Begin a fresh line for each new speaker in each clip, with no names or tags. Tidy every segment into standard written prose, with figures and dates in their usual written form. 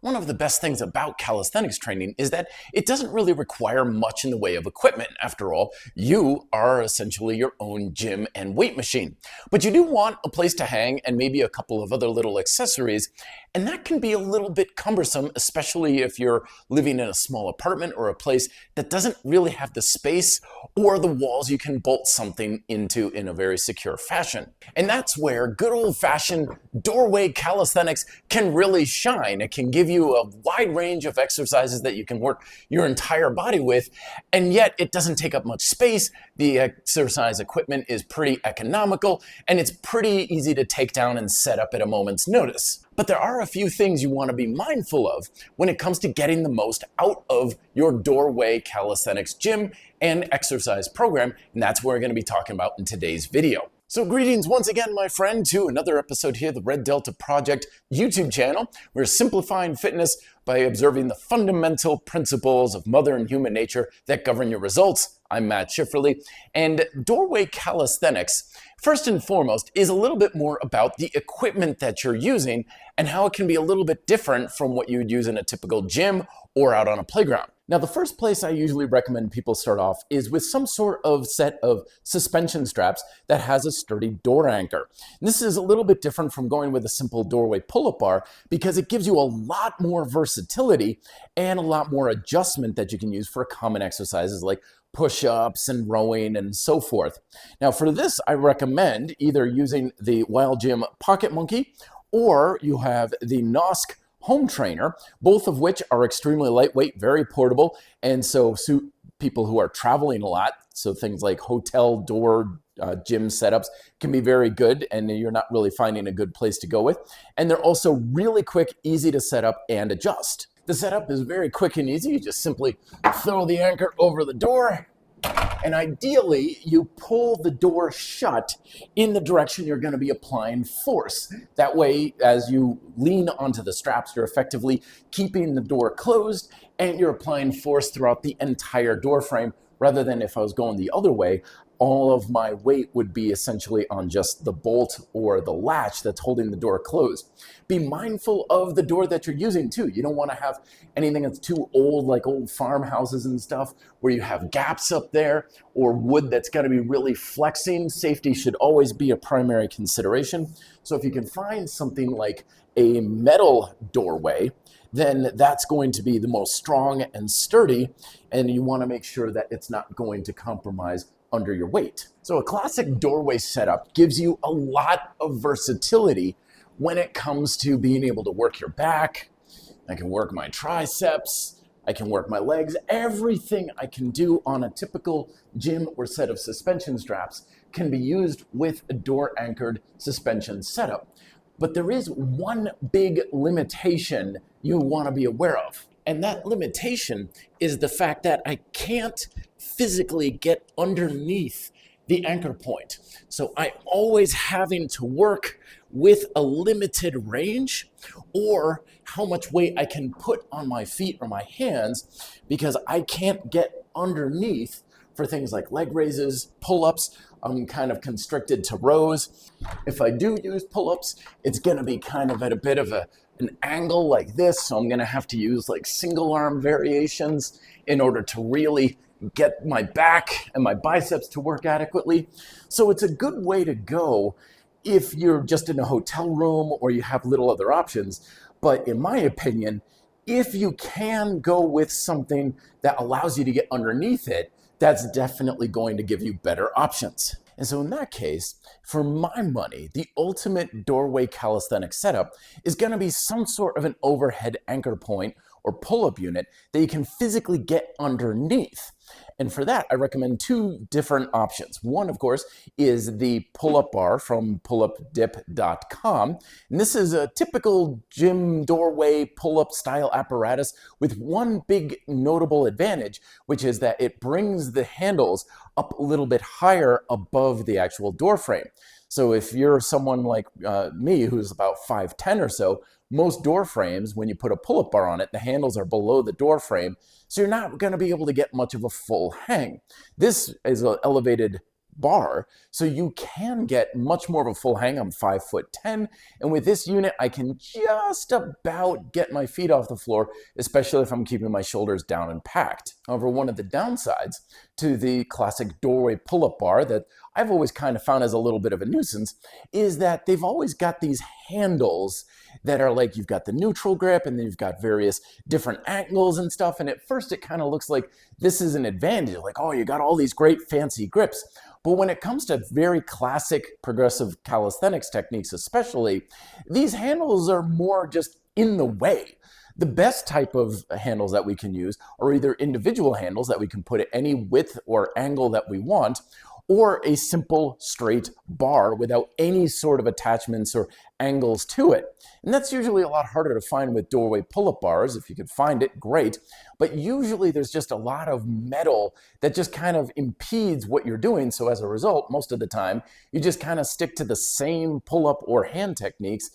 One of the best things about calisthenics training is that it doesn't really require much in the way of equipment. After all, you are essentially your own gym and weight machine. But you do want a place to hang and maybe a couple of other little accessories, and that can be a little bit cumbersome, especially if you're living in a small apartment or a place that doesn't really have the space or the walls you can bolt something into in a very secure fashion. And that's where good old-fashioned doorway calisthenics can really shine. It can give you a wide range of exercises that you can work your entire body with, and yet it doesn't take up much space. The exercise equipment is pretty economical, and it's pretty easy to take down and set up at a moment's notice. But there are a few things you want to be mindful of when it comes to getting the most out of your doorway calisthenics gym and exercise program, and that's what we're going to be talking about in today's video. So greetings once again, my friend, to another episode here, the Red Delta Project YouTube channel. We're simplifying fitness by observing the fundamental principles of mother and human nature that govern your results. I'm Matt Schifferly, and doorway calisthenics, first and foremost, is a little bit more about the equipment that you're using and how it can be a little bit different from what you would use in a typical gym or out on a playground. Now, the first place I usually recommend people start off is with some sort of set of suspension straps that has a sturdy door anchor. And this is a little bit different from going with a simple doorway pull-up bar because it gives you a lot more versatility and a lot more adjustment that you can use for common exercises like push-ups and rowing and so forth. Now, for this, I recommend either using the Wild Gym Pocket Monkey or you have the Nosk Home Trainer, both of which are extremely lightweight, very portable, and so suit people who are traveling a lot. So things like hotel door gym setups can be very good, and you're not really finding a good place to go with. And they're also really quick, easy to set up and adjust. The setup is very quick and easy. You just simply throw the anchor over the door, and ideally, you pull the door shut in the direction you're going to be applying force. That way, as you lean onto the straps, you're effectively keeping the door closed and you're applying force throughout the entire door frame, rather than if I was going the other way, all of my weight would be essentially on just the bolt or the latch that's holding the door closed. Be mindful of the door that you're using too. You don't want to have anything that's too old, like old farmhouses and stuff, where you have gaps up there, or wood that's got to be really flexing. Safety should always be a primary consideration. So if you can find something like a metal doorway, then that's going to be the most strong and sturdy, and you want to make sure that it's not going to compromise under your weight. So a classic doorway setup gives you a lot of versatility when it comes to being able to work your back. I can work my triceps, I can work my legs. Everything I can do on a typical gym or set of suspension straps can be used with a door anchored suspension setup. But there is one big limitation you want to be aware of. And that limitation is the fact that I can't physically get underneath the anchor point. So I'm always having to work with a limited range or how much weight I can put on my feet or my hands, because I can't get underneath for things like leg raises, pull-ups. I'm kind of constricted to rows. If I do use pull-ups, it's going to be kind of at a bit of an angle like this, so I'm going to have to use like single arm variations in order to really get my back and my biceps to work adequately. So it's a good way to go if you're just in a hotel room or you have little other options. But in my opinion, if you can go with something that allows you to get underneath it, that's definitely going to give you better options. And so in that case, for my money, the ultimate doorway calisthenics setup is going to be some sort of an overhead anchor point or pull-up unit that you can physically get underneath. And for that, I recommend two different options. One, of course, is the Pullup Bar from pullupdip.com. And this is a typical gym doorway pull-up style apparatus with one big notable advantage, which is that it brings the handles up a little bit higher above the actual door frame. So if you're someone like me who's about 5'10" or so, most door frames, when you put a pull-up bar on it, the handles are below the door frame, so you're not going to be able to get much of a full hang. This is an elevated bar, so you can get much more of a full hang. I'm 5'10", and with this unit, I can just about get my feet off the floor, especially if I'm keeping my shoulders down and packed. However, one of the downsides to the classic doorway pull-up bar that I've always kind of found as a little bit of a nuisance is that they've always got these handles that are like, you've got the neutral grip and then you've got various different angles and stuff, and at first it kind of looks like this is an advantage, like, oh, you got all these great fancy grips. But when it comes to very classic progressive calisthenics techniques especially, these handles are more just in the way. The best type of handles that we can use are either individual handles that we can put at any width or angle that we want, or a simple straight bar without any sort of attachments or angles to it. And that's usually a lot harder to find with doorway pull-up bars. If you could find it, great. But usually there's just a lot of metal that just kind of impedes what you're doing. So as a result, most of the time, you just kind of stick to the same pull-up or hand techniques,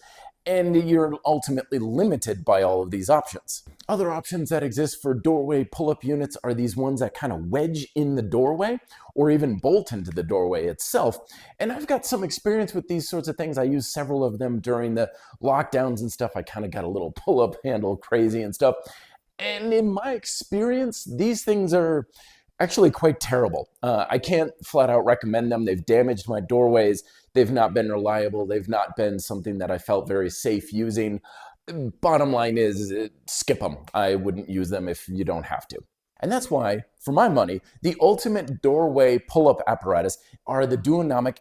and you're ultimately limited by all of these options. Other options that exist for doorway pull-up units are these ones that kind of wedge in the doorway or even bolt into the doorway itself. And I've got some experience with these sorts of things. I used several of them during the lockdowns and stuff. I kind of got a little pull-up handle crazy and stuff. And in my experience, these things are actually quite terrible. I can't flat out recommend them. They've damaged my doorways. They've not been reliable. They've not been something that I felt very safe using. Bottom line is, skip them. I wouldn't use them if you don't have to. And that's why, for my money, the ultimate doorway pull-up apparatus are the Duonamic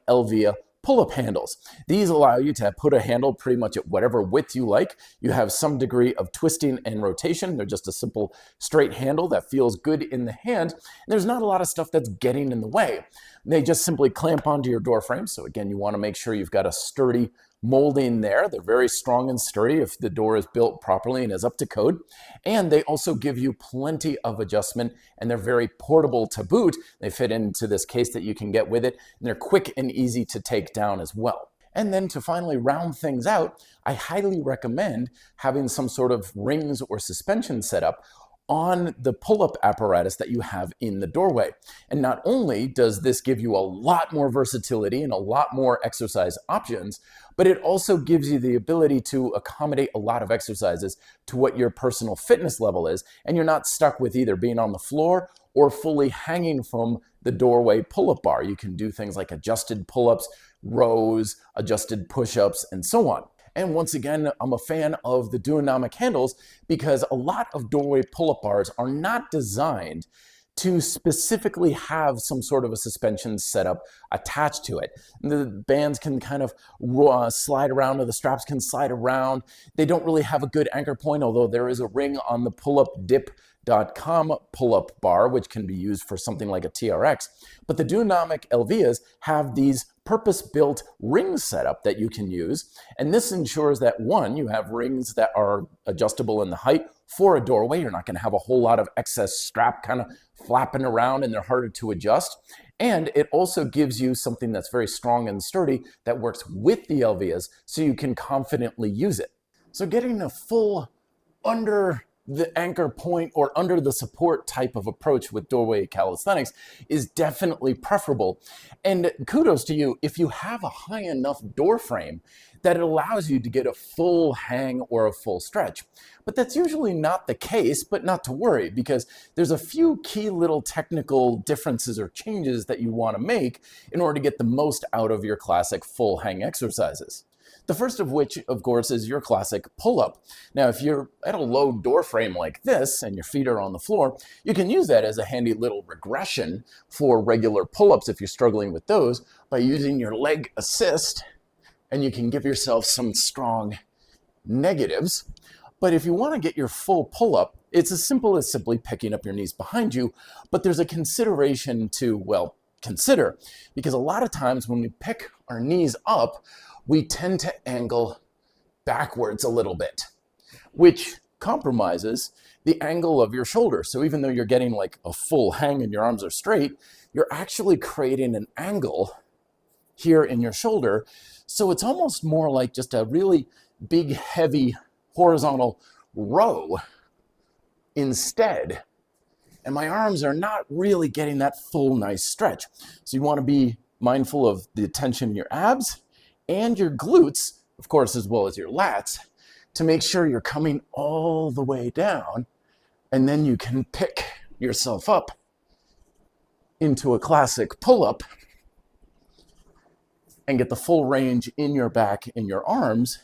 pull-up handles. These allow you to put a handle pretty much at whatever width you like. You have some degree of twisting and rotation. They're just a simple straight handle that feels good in the hand. And there's not a lot of stuff that's getting in the way. They just simply clamp onto your door frame. So again, you want to make sure you've got a sturdy molding there. They're very strong and sturdy if the door is built properly and is up to code. And they also give you plenty of adjustment, and they're very portable to boot. They fit into this case that you can get with it, and they're quick and easy to take down as well. And then to finally round things out, I highly recommend having some sort of rings or suspension setup on the pull-up apparatus that you have in the doorway. And not only does this give you a lot more versatility and a lot more exercise options, but it also gives you the ability to accommodate a lot of exercises to what your personal fitness level is, and you're not stuck with either being on the floor or fully hanging from the doorway pull-up bar. You can do things like adjusted pull-ups, rows, adjusted push-ups, and so on. And once again, I'm a fan of the Duonamic handles because a lot of doorway pull-up bars are not designed to specifically have some sort of a suspension setup attached to it. The bands can kind of slide around, or the straps can slide around. They don't really have a good anchor point, although there is a ring on the pullupdip.com pull-up bar, which can be used for something like a TRX. But the Duonamic LVs have these purpose-built ring setup that you can use. And this ensures that, one, you have rings that are adjustable in the height for a doorway. You're not going to have a whole lot of excess strap kind of flapping around, and they're harder to adjust. And it also gives you something that's very strong and sturdy that works with the LVs, so you can confidently use it. So getting a full under the anchor point or under the support type of approach with doorway calisthenics is definitely preferable. And kudos to you if you have a high enough door frame that it allows you to get a full hang or a full stretch. But that's usually not the case, but not to worry, because there's a few key little technical differences or changes that you want to make in order to get the most out of your classic full hang exercises. The first of which, of course, is your classic pull-up. Now, if you're at a low door frame like this and your feet are on the floor, you can use that as a handy little regression for regular pull-ups if you're struggling with those by using your leg assist, and you can give yourself some strong negatives. But if you want to get your full pull-up, it's as simple as simply picking up your knees behind you, but there's a consideration to, well, consider, because a lot of times when we pick our knees up, we tend to angle backwards a little bit, which compromises the angle of your shoulder. So even though you're getting like a full hang and your arms are straight, you're actually creating an angle here in your shoulder. So it's almost more like just a really big, heavy horizontal row instead. And my arms are not really getting that full nice stretch. So you want to be mindful of the tension in your abs and your glutes, of course, as well as your lats, to make sure you're coming all the way down, and then you can pick yourself up into a classic pull-up and get the full range in your back and your arms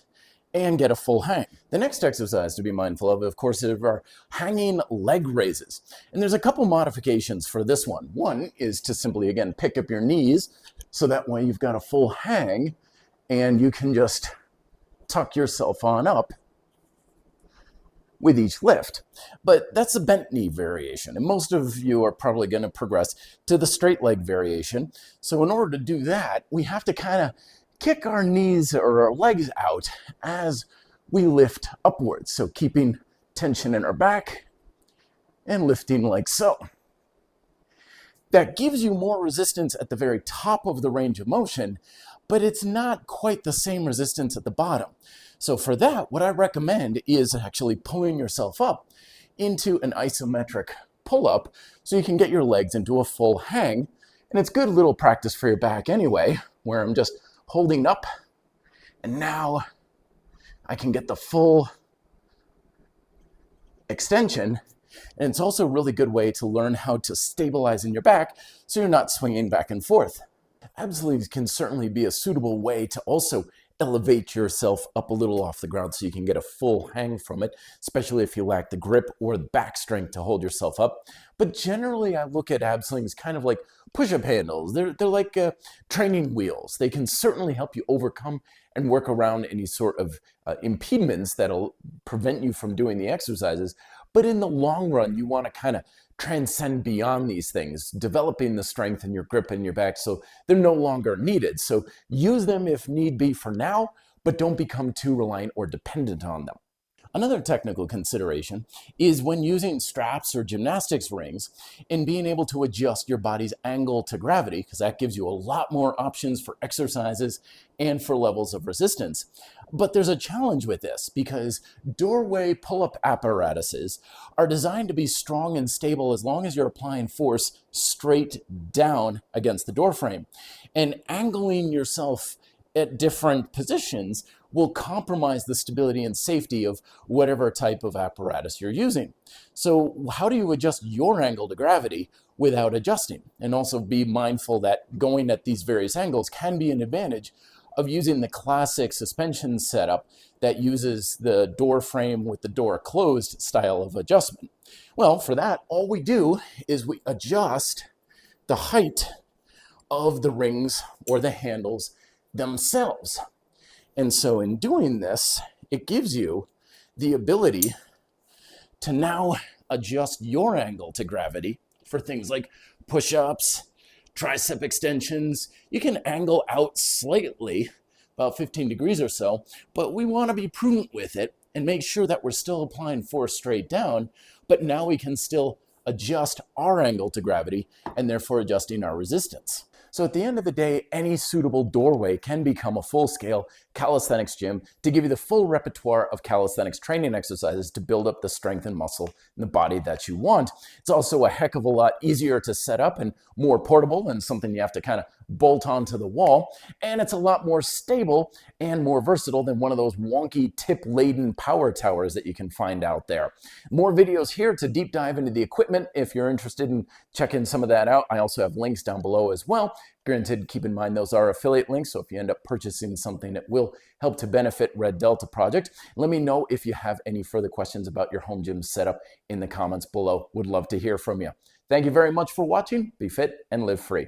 and get a full hang. The next exercise to be mindful of course, are hanging leg raises. And there's a couple modifications for this one. One is to simply, again, pick up your knees so that way you've got a full hang and you can just tuck yourself on up with each lift. But that's a bent knee variation, and most of you are probably going to progress to the straight leg variation. So in order to do that, we have to kind of kick our knees or our legs out as we lift upwards. So keeping tension in our back and lifting like so. That gives you more resistance at the very top of the range of motion, but it's not quite the same resistance at the bottom. So for that, what I recommend is actually pulling yourself up into an isometric pull-up so you can get your legs into a full hang. And it's good little practice for your back anyway, where I'm just holding up, and now I can get the full extension. And it's also a really good way to learn how to stabilize in your back so you're not swinging back and forth. Ab sleeves can certainly be a suitable way to also elevate yourself up a little off the ground so you can get a full hang from it, especially if you lack the grip or the back strength to hold yourself up. But generally, I look at ab slings kind of like push-up handles. They're like training wheels. They can certainly help you overcome and work around any sort of impediments that'll prevent you from doing the exercises. But in the long run, you want to kind of transcend beyond these things, developing the strength in your grip and your back so they're no longer needed. So use them if need be for now, but don't become too reliant or dependent on them. Another technical consideration is when using straps or gymnastics rings and being able to adjust your body's angle to gravity, because that gives you a lot more options for exercises and for levels of resistance. But there's a challenge with this because doorway pull-up apparatuses are designed to be strong and stable as long as you're applying force straight down against the door frame. And angling yourself at different positions will compromise the stability and safety of whatever type of apparatus you're using. So how do you adjust your angle to gravity without adjusting? And also be mindful that going at these various angles can be an advantage of using the classic suspension setup that uses the door frame with the door closed style of adjustment. Well, for that, all we do is we adjust the height of the rings or the handles themselves. And so in doing this, it gives you the ability to now adjust your angle to gravity for things like push-ups, tricep extensions. You can angle out slightly, about 15 degrees or so, but we want to be prudent with it and make sure that we're still applying force straight down, but now we can still adjust our angle to gravity and therefore adjusting our resistance. So at the end of the day, any suitable doorway can become a full-scale calisthenics gym to give you the full repertoire of calisthenics training exercises to build up the strength and muscle in the body that you want. It's also a heck of a lot easier to set up and more portable than something you have to kind of bolt onto the wall. And it's a lot more stable and more versatile than one of those wonky tip-laden power towers that you can find out there. More videos here to deep dive into the equipment if you're interested in checking some of that out. I also have links down below as well. Granted, keep in mind those are affiliate links, so if you end up purchasing something that will help to benefit Red Delta Project, let me know if you have any further questions about your home gym setup in the comments below. Would love to hear from you. Thank you very much for watching. Be fit and live free.